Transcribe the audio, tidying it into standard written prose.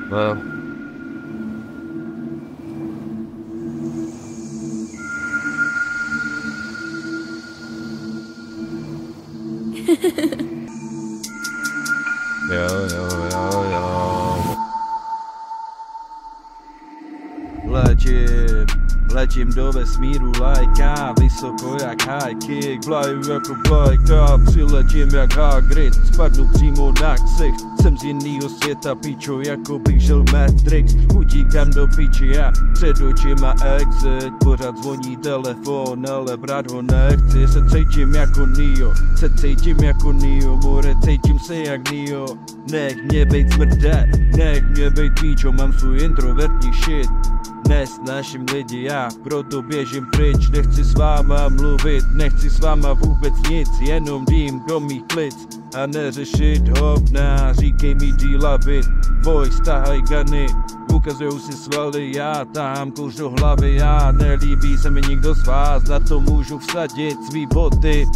No. Jo. Letím do vesmíru lajka, vysoko jak high kick, vlaju jako vlajka, přiletím jak Hagrid, spadnu přímo na ksicht, jsem z jinýho světa, pičo, jako bych žil Matrix, utíkám do piči a před očima exit, pořád zvoní telefon, ale brát ho nechci, se cítím jako Neo, more cítím se jak Neo, nech mě bejt smrde, nech mě bejt píčo, mám svůj introvertní shit. Nesnáším lidi, já proto běžím pryč, nechci s váma mluvit, nechci s váma vůbec nic, jenom dým do mých plic a neřešit hovna, říkej mi dílavit, boj, stahaj gany, ukazujou si svaly, já tahám kouř do hlavy, já nelíbí se mi nikdo z vás, na to můžu vsadit svý boty,